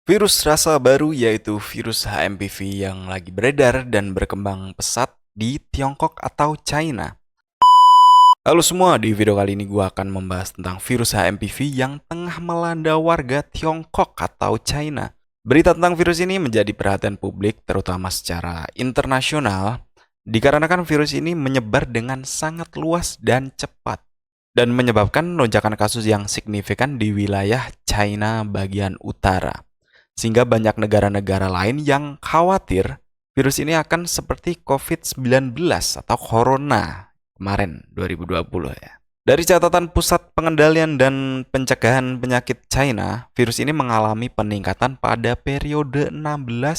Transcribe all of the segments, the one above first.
Virus rasa baru yaitu virus HMPV yang lagi beredar dan berkembang pesat di Tiongkok atau China. Halo semua, di video kali ini gue akan membahas tentang virus HMPV yang tengah melanda warga Tiongkok atau China. Berita tentang virus ini menjadi perhatian publik terutama secara internasional dikarenakan virus ini menyebar dengan sangat luas dan cepat dan menyebabkan lonjakan kasus yang signifikan di wilayah China bagian utara. Sehingga banyak negara-negara lain yang khawatir virus ini akan seperti COVID-19 atau Corona kemarin 2020 ya. Dari catatan Pusat Pengendalian dan Pencegahan Penyakit China, virus ini mengalami peningkatan pada periode 16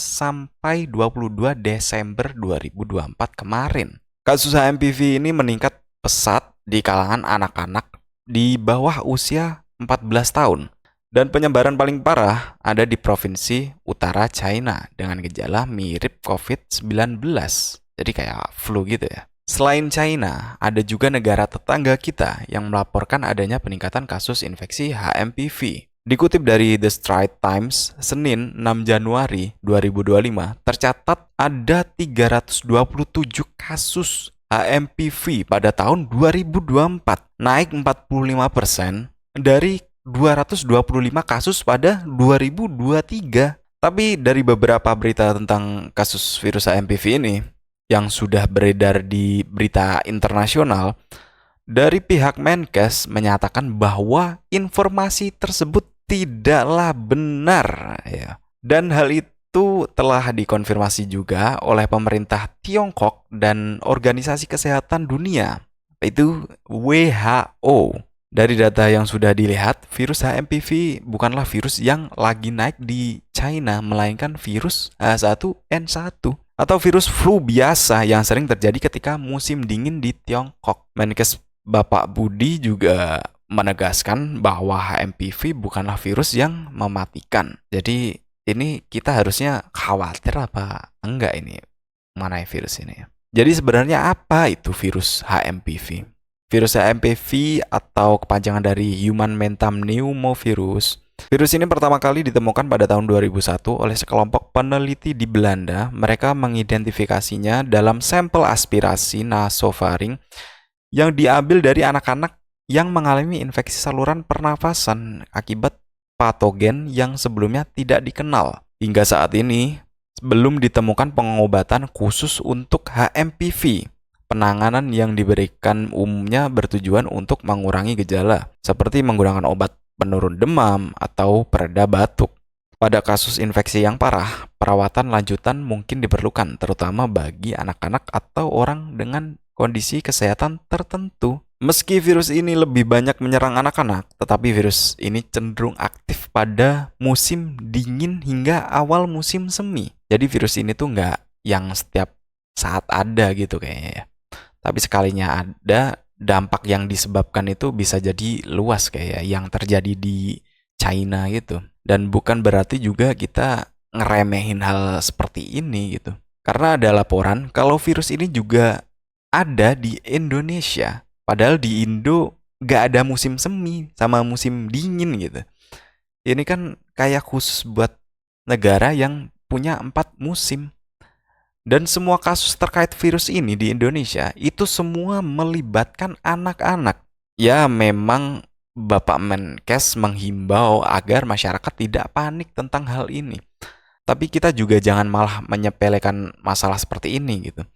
sampai 22 Desember 2024 kemarin. Kasus HMPV ini meningkat pesat di kalangan anak-anak di bawah usia 14 tahun. Dan penyebaran paling parah ada di provinsi utara China dengan gejala mirip COVID-19. Jadi kayak flu gitu ya. Selain China, ada juga negara tetangga kita yang melaporkan adanya peningkatan kasus infeksi HMPV. Dikutip dari The Straits Times, Senin 6 Januari 2025, tercatat ada 327 kasus HMPV pada tahun 2024, naik 45% dari 225 kasus pada 2023. Tapi dari beberapa berita tentang kasus virus HMPV ini yang sudah beredar di berita internasional, dari pihak Menkes menyatakan bahwa informasi tersebut tidaklah benar ya. Dan hal itu telah dikonfirmasi juga oleh pemerintah Tiongkok dan Organisasi Kesehatan Dunia, yaitu WHO. Dari data yang sudah dilihat, virus HMPV bukanlah virus yang lagi naik di China, melainkan virus H1N1 atau virus flu biasa yang sering terjadi ketika musim dingin di Tiongkok. Menkes Bapak Budi juga menegaskan bahwa HMPV bukanlah virus yang mematikan. Jadi ini kita harusnya khawatir apa enggak ini mengenai virus ini. Jadi sebenarnya apa itu virus HMPV? Virus HMPV atau kepanjangan dari Human Metapneumovirus. Virus ini pertama kali ditemukan pada tahun 2001 oleh sekelompok peneliti di Belanda. Mereka mengidentifikasinya dalam sampel aspirasi nasofaring yang diambil dari anak-anak yang mengalami infeksi saluran pernafasan akibat patogen yang sebelumnya tidak dikenal. Hingga saat ini, belum ditemukan pengobatan khusus untuk HMPV. Penanganan yang diberikan umumnya bertujuan untuk mengurangi gejala, seperti menggunakan obat penurun demam atau pereda batuk. Pada kasus infeksi yang parah, perawatan lanjutan mungkin diperlukan, terutama bagi anak-anak atau orang dengan kondisi kesehatan tertentu. Meski virus ini lebih banyak menyerang anak-anak, tetapi virus ini cenderung aktif pada musim dingin hingga awal musim semi. Jadi virus ini tuh nggak yang setiap saat ada gitu kayaknya ya. Tapi sekalinya ada, dampak yang disebabkan itu bisa jadi luas kayak yang terjadi di China gitu. Dan bukan berarti juga kita ngeremehin hal seperti ini gitu. Karena ada laporan kalau virus ini juga ada di Indonesia. Padahal di Indo nggak ada musim semi sama musim dingin gitu. Ini kan kayak khusus buat negara yang punya 4 musim. Dan semua kasus terkait virus ini di Indonesia itu semua melibatkan anak-anak. Ya memang Bapak Menkes menghimbau agar masyarakat tidak panik tentang hal ini. Tapi kita juga jangan malah menyepelekan masalah seperti ini gitu.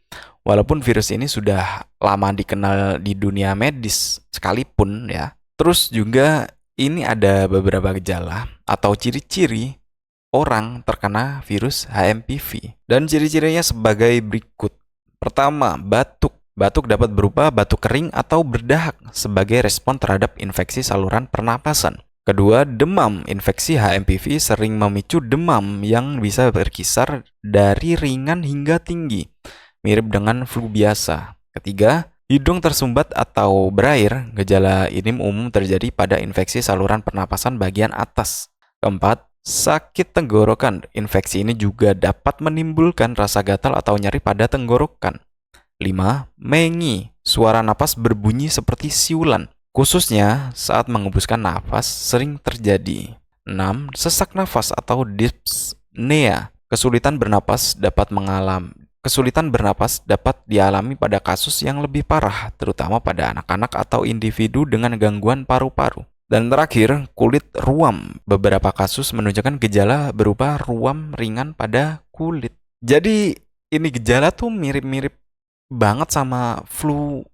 Walaupun virus ini sudah lama dikenal di dunia medis sekalipun ya. Terus juga ini ada beberapa gejala atau ciri-ciri orang terkena virus HMPV. Dan ciri-cirinya sebagai berikut. Pertama, batuk. Batuk dapat berupa batuk kering atau berdahak sebagai respon terhadap infeksi saluran pernapasan. Kedua, demam. Infeksi HMPV sering memicu demam yang bisa berkisar dari ringan hingga tinggi, mirip dengan flu biasa. Ketiga, hidung tersumbat atau berair. Gejala ini umum terjadi pada infeksi saluran pernapasan bagian atas. Keempat, sakit tenggorokan. Infeksi ini juga dapat menimbulkan rasa gatal atau nyeri pada tenggorokan. 5. Mengi. Suara napas berbunyi seperti siulan. Khususnya saat mengembuskan napas sering terjadi. 6. Sesak nafas atau dyspnea. Kesulitan bernapas dapat dialami pada kasus yang lebih parah, terutama pada anak-anak atau individu dengan gangguan paru-paru. Dan terakhir, kulit ruam. Beberapa kasus menunjukkan gejala berupa ruam ringan pada kulit. Jadi, ini gejala tuh mirip-mirip banget sama flu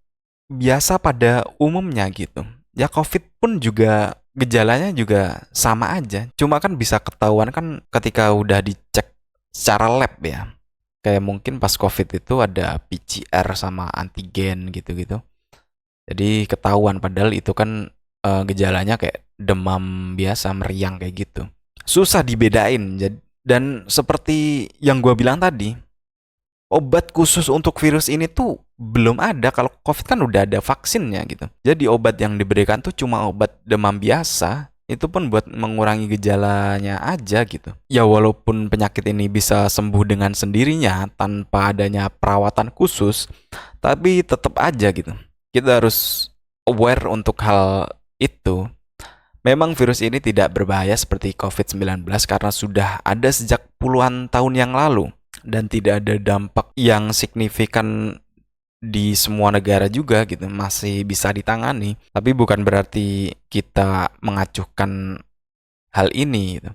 biasa pada umumnya gitu. Ya COVID pun juga gejalanya juga sama aja. Cuma kan bisa ketahuan kan ketika udah dicek secara lab ya. Kayak mungkin pas COVID itu ada PCR sama antigen gitu-gitu. Jadi ketahuan padahal itu kan gejalanya kayak demam biasa, meriang kayak gitu. Susah dibedain. Dan seperti yang gua bilang tadi, obat khusus untuk virus ini tuh belum ada. Kalau COVID kan udah ada vaksinnya gitu. Jadi obat yang diberikan tuh cuma obat demam biasa. Itu pun buat mengurangi gejalanya aja gitu. Ya walaupun penyakit ini bisa sembuh dengan sendirinya tanpa adanya perawatan khusus, tapi tetap aja gitu. Kita harus aware untuk hal itu. Memang virus ini tidak berbahaya seperti COVID-19 karena sudah ada sejak puluhan tahun yang lalu dan tidak ada dampak yang signifikan di semua negara juga gitu, masih bisa ditangani. Tapi bukan berarti kita mengacuhkan hal ini gitu.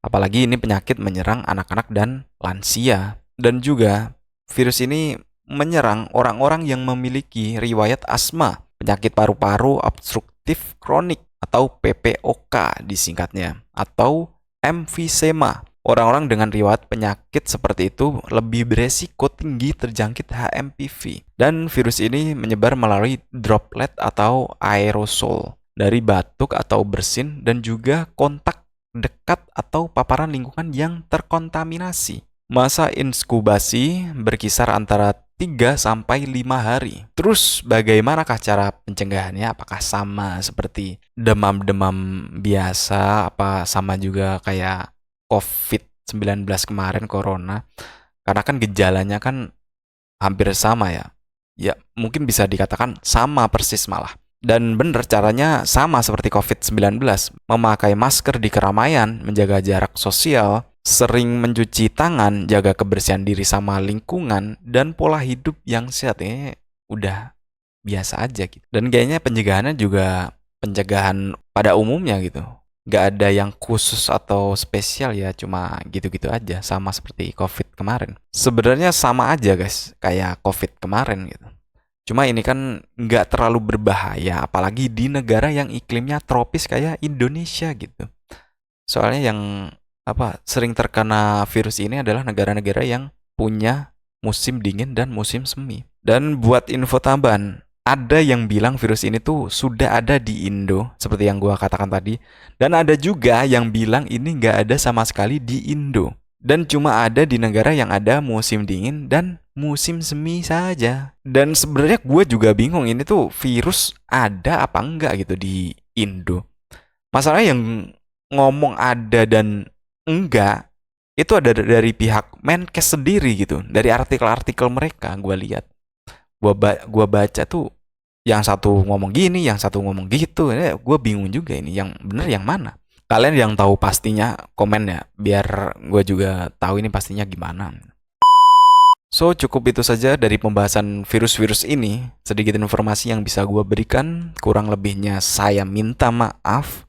Apalagi ini penyakit menyerang anak-anak dan lansia. Dan juga virus ini menyerang orang-orang yang memiliki riwayat asma, penyakit paru-paru obstruktif kronik atau PPOK disingkatnya, atau emfisema. Orang-orang dengan riwayat penyakit seperti itu lebih beresiko tinggi terjangkit HMPV. Dan virus ini menyebar melalui droplet atau aerosol dari batuk atau bersin dan juga kontak dekat atau paparan lingkungan yang terkontaminasi. Masa inkubasi berkisar antara 3 sampai 5 hari. Terus bagaimanakah cara pencegahannya? Apakah sama seperti demam-demam biasa? Apa sama juga kayak COVID-19 kemarin, corona? Karena kan gejalanya kan hampir sama ya. Ya mungkin bisa dikatakan sama persis malah. Dan benar caranya sama seperti COVID-19. Memakai masker di keramaian, menjaga jarak sosial, sering mencuci tangan, jaga kebersihan diri sama lingkungan, dan pola hidup yang sehat. Ini udah biasa aja gitu. Dan kayaknya pencegahannya juga pencegahan pada umumnya gitu. Gak ada yang khusus atau spesial ya, cuma gitu-gitu aja, sama seperti COVID kemarin. Sebenarnya sama aja guys, kayak COVID kemarin gitu. Cuma ini kan nggak terlalu berbahaya, apalagi di negara yang iklimnya tropis kayak Indonesia gitu. Soalnya yang sering terkena virus ini adalah negara-negara yang punya musim dingin dan musim semi. Dan buat info tambahan, ada yang bilang virus ini tuh sudah ada di Indo, seperti yang gua katakan tadi. Dan ada juga yang bilang ini nggak ada sama sekali di Indo. Dan cuma ada di negara yang ada musim dingin dan musim semi saja. Dan sebenarnya gue juga bingung ini tuh virus ada apa enggak gitu di Indo. Masalah yang ngomong ada dan enggak itu ada dari pihak Menkes sendiri gitu. Dari artikel-artikel mereka gue lihat. Gua baca tuh yang satu ngomong gini, yang satu ngomong gitu. Gue bingung juga ini yang bener yang mana. Kalian yang tahu pastinya komen ya, biar gue juga tahu ini pastinya gimana. So, cukup itu saja dari pembahasan virus-virus ini. Sedikit informasi yang bisa gue berikan, kurang lebihnya saya minta maaf.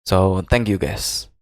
So, thank you guys.